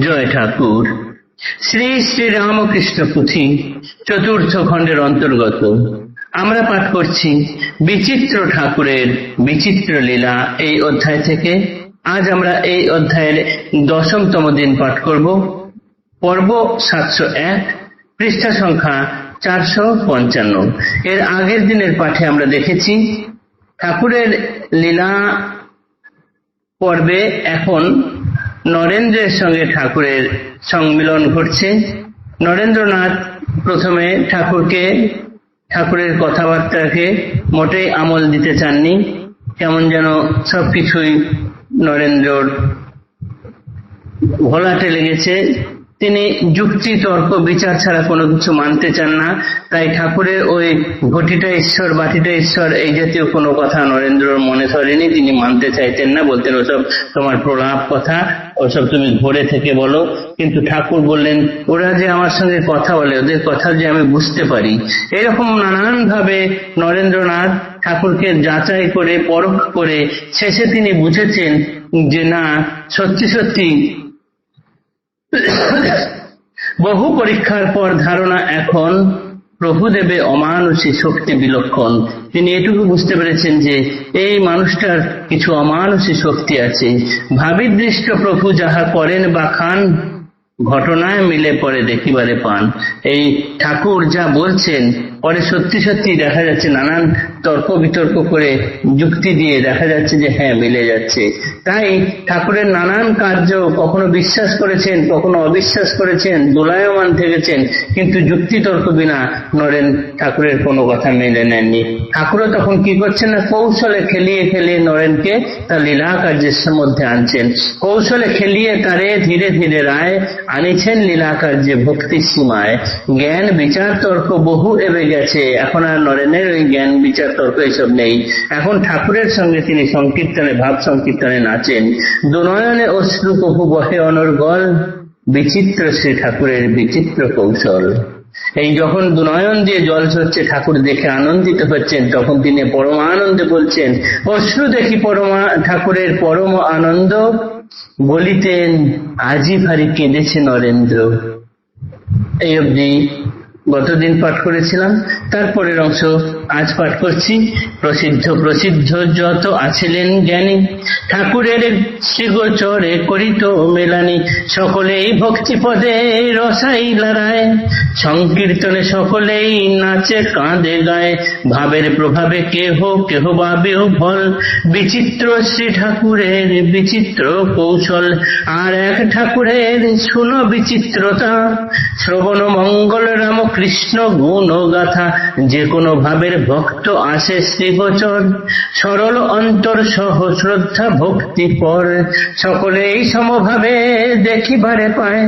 জয় ঠাকুর। শ্রী শ্রী রামকৃষ্ণ পুঁথি চতুর্থ খণ্ডের অন্তর্গত আমরা পাঠ করছি বিচিত্র ঠাকুরের বিচিত্র লীলা এই অধ্যায় থেকে। আজ আমরা এই অধ্যায়ের 10তম দিন পাঠ করব। পর্ব 701, পৃষ্ঠা সংখ্যা 455। এর আগের দিনের পাঠে আমরা দেখেছি ঠাকুরের লীলা পর্বে এখন নরেন্দ্রের সঙ্গে ঠাকুরের সংমিলন ঘটছে। নরেন্দ্রনাথ প্রথমে ঠাকুরের কথাবার্তাকে মোটেই আমল দিতে চাননি। কেমন যেন সবকিছুই নরেন্দ্রর ঘোলাটে লেগেছে। তিনি যুক্তি তর্ক বিচার ছাড়া কোনো কিছু মানতে চান না। তাই ঠাকুরের ওই ঘটিটা ঈশ্বর বাটিটা ঈশ্বর এই জাতীয় কোনো কথা নরেন্দ্রর মনে ধরেনি। তিনি মানতে চাইতেন না, বলতেন ওসব তোমার প্রলাপ কথা, ওসব তুমি ঘরে থেকে বলো। কিন্তু ঠাকুর বললেন ওরা যে আমার সঙ্গে কথা বলে, ওদের কথা যে আমি বুঝতে পারি। এরকম নানান ভাবে নরেন্দ্রনাথ ঠাকুরকে যাচাই করে পরখ করে শেষে তিনি বুঝেছেন যে না, সত্যি সত্যি বহু পরীক্ষার পর ধারণা এখন প্রভুদেবে অমানুষী শক্তি বিলক্ষণ। তিনি এটুকু বুঝতে পেরেছেন যে এই মানুষটার কিছু অমানুষী শক্তি আছে। ভাবিদৃষ্ট প্রভু যাহা করেন বা খান, ঘটনায় মিলে পরে দেখিবারে পান। এই ঠাকুর যা বলছেন পরে সত্যি সত্যি দেখা যাচ্ছে, নানান তর্ক বিতর্ক করে যুক্তি দিয়ে দেখা যাচ্ছে যে হ্যাঁ, মিলে যাচ্ছে। তাই ঠাকুরের নানান কার্য কখনো বিশ্বাস করেছেন, কখনো অবিশ্বাস করেছেন, দোলায়মান থেকেছেন, কিন্তু যুক্তি তর্ক বিনা নরেন ঠাকুরের কোনো কথা মেনে নেননি। ঠাকুরও তখন কি করছেন না, কৌশলে খেলিয়ে খেলিয়ে নরেনকে তার লীলা কার্যের মধ্যে আনছেন। কৌশলে খেলিয়ে তারে ধীরে ধীরে রায় আনিছেন লীলা কার্যে ভক্তি সীমায়। জ্ঞান বিচার তর্ক বহু এবে গেছে, এখন আর নরেনের ওই জ্ঞান বিচার তর্ক এসব নেই। এখন ঠাকুরের সঙ্গে তিনি সংকীর্তনে ভাব সংকীর্তনে নাচেন। দুনয়নে অশ্রু কভু বহে অনর্গল, বিচিত্র শ্রী ঠাকুরের বিচিত্র কৌশল। এই যখন দুনয়ন দিয়ে জল ঝরছে, ঠাকুর দেখে আনন্দিত হচ্ছেন, তখন তিনি পরমানন্দে বলছেন, অশ্রু দেখি ঠাকুরের পরম আনন্দ, বলিতেন আজি ভারী কেঁদেছে নরেন্দ্র। এই অবধি গতদিন পাঠ করেছিলাম। তারপরের অংশ আজ পাঠ করছি। প্রসিদ্ধ প্রসিদ্ধ যত আছিলেন জ্ঞানী, ঠাকুরের শ্রীগোচরে করিত মেলানি, সকলেই ভক্তি পদে রসাই লড়ায়, সংকীর্তনে সকলেই নাচে কাঁদে গায়, ভাবের প্রভাবে কেহ কেহ ভাবেও ফল, বিচিত্র শ্রী ঠাকুরের বিচিত্র কৌশল। আর এক ঠাকুরের শুনো বিচিত্রতা, শ্রবণ মঙ্গল রাম কৃষ্ণ গুণ গাথা, যে কোনো ভাবের ভক্ত আসে শ্রীগোচর, সরল অন্তর সহ শ্রদ্ধা ভক্তি পর, সকলেই সমভাবে দেখিবারে পায়,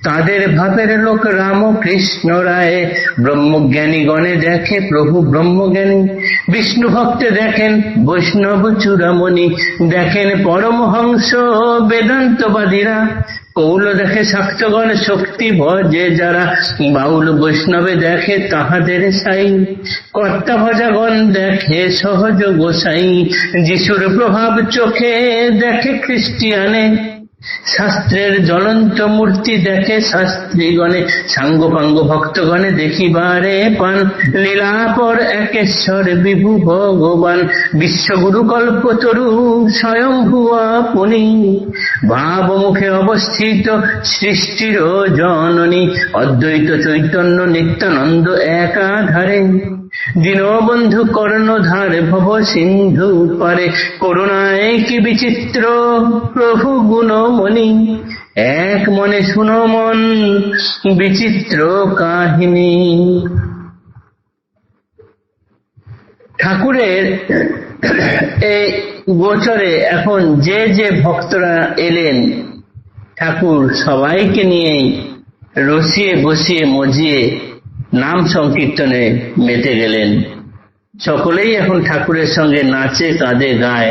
তাদের ভাবের লোক রামকৃষ্ণ রায়। ব্রহ্মজ্ঞানী গণে দেখে প্রভু ব্রহ্মজ্ঞানী, বিষ্ণু ভক্তে দেখেন বৈষ্ণব চূড়ামণি, দেখেন পরমহংস বেদান্তবাদীরা, কৌল দেখে শাক্তগণ শক্তি ভজে যারা, বাউল বৈষ্ণবে দেখে তাহাদের সাই, কর্তা ভজাগণ দেখে সহজ গোসাই, যিশুর প্রভাব চোখে দেখে খ্রিস্টিয়ানে, শাস্ত্রের জ্বলন্ত মূর্তি দেখে শাস্ত্রীগণে, সাঙ্গপাঙ্গ ভক্তগণে দেখিবারে পান, লীলাপর একেশ্বর বিভু ভগবান, বিশ্বগুরু কল্পতরু স্বয়ংভুয়া পুনি, ভাব মুখে অবস্থিত সৃষ্টির জননী, অদ্বৈত চৈতন্য নিত্যানন্দ একাধারে, দীনবন্ধু কর্ণধার ভব সিন্ধু পারে, করুণায় কি বিচিত্র প্রভু গুণমণি, এক মনে শুনো মন বিচিত্র কাহিনী। ঠাকুরের এই গোচরে এখন যে যে ভক্তরা এলেন, ঠাকুর সবাইকে নিয়েই রসিয়ে বসিয়ে মজিয়ে নাম সংকীর্তনে মেতে গেলেন। সকলেই এখন ঠাকুরের সঙ্গে নাচে কাঁদে গায়,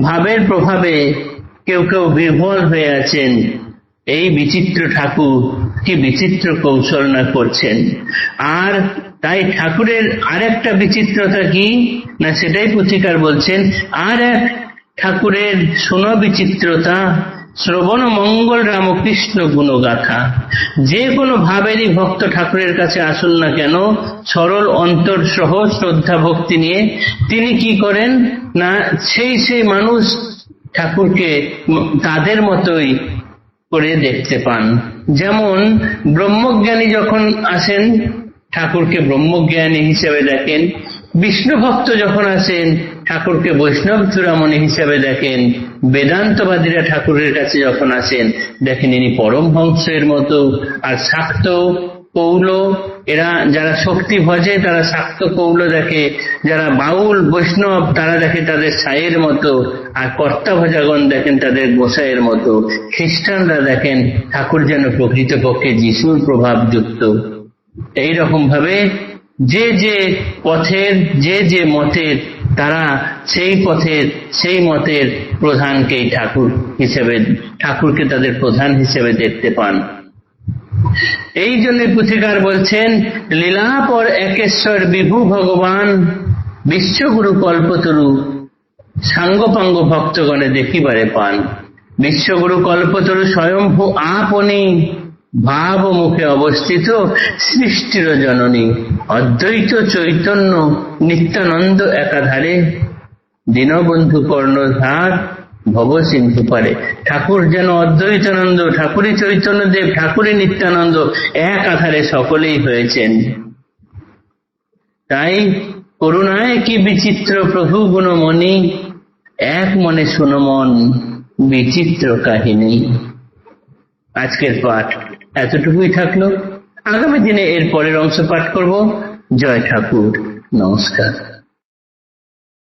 ভাবের প্রভাবে কেউ কেউ বিহ্বল হয়ে আছেন। এই বিচিত্র ঠাকুর কি বিচিত্র কৌশল না করছেন। আর তাই ঠাকুরের আরেকটা বিচিত্রতা কি না, সেটাই পুথিকার বলছেন, আর এক ঠাকুরের শোনো বিচিত্রতা, শ্রবণ মঙ্গল রামকৃষ্ণ গুণগাথা। যে কোনো ভাবেরই ভক্ত ঠাকুরের কাছে আসুন না কেন, সরল অন্তর সহ শ্রদ্ধা ভক্তি নিয়ে তিনি কি করেন না, সেই মানুষ ঠাকুরকে তাদের মতোই করে দেখতে পান। যেমন ব্রহ্মজ্ঞানী যখন আসেন ঠাকুরকে ব্রহ্মজ্ঞানী হিসেবে দেখেন, বিষ্ণু ভক্ত যখন আসেন ঠাকুরকে বৈষ্ণব চূড়ামণি হিসেবে দেখেন, বেদান্তবাদীরা ঠাকুরের কাছে যখন আসেন দেখেন ইনি পরমহংসের মতো, আর শাক্ত কৌল এরা যারা শক্তি ভজে তারা শাক্ত কৌল দেখে, যারা বাউল বৈষ্ণব তারা দেখে তাদের সায়ের মতো, আর কর্তা ভজাগণ দেখেন তাদের গোসাইয়ের মতো। খ্রিস্টানরা দেখেন ঠাকুর যেন প্রকৃতপক্ষে যিশুর প্রভাব যুক্ত। এইরকম ভাবে যে যে পথের যে যে মতের তারা সেই পথের সেই মতের প্রধানকেই ঠাকুরকে তাদের প্রধান হিসেবে দেখতে পান। এই জন্য পুথিকার বলছেন, লীলাপর একেশ্বর বিভু ভগবান বিশ্বগুরু কল্পতরু সাঙ্গপাঙ্গ ভক্তগণে দেখিবারে পান। বিশ্বগুরু কল্পতরু স্বয়ম্ভু আপনি ভাব মুখে অবস্থিত সৃষ্টির জননী, অদ্বৈত চৈতন্য নিত্যানন্দ একাধারে, দীনবন্ধু কর্ণধার ভব সিন্ধু পারে। ঠাকুর যেন অদ্বৈতানন্দ, ঠাকুরই চৈতন্যদেব, ঠাকুরই নিত্যানন্দ, এক আধারে সকলেই হয়েছেন। তাই করুণায় কি বিচিত্র প্রভু গুণমণি, এক মনে শুনো মন বিচিত্র কাহিনী। আজকের পাঠ এতটুকুই থাকলো। আগামী দিনে এর পরের অংশ পাঠ করব। জয় ঠাকুর, নমস্কার।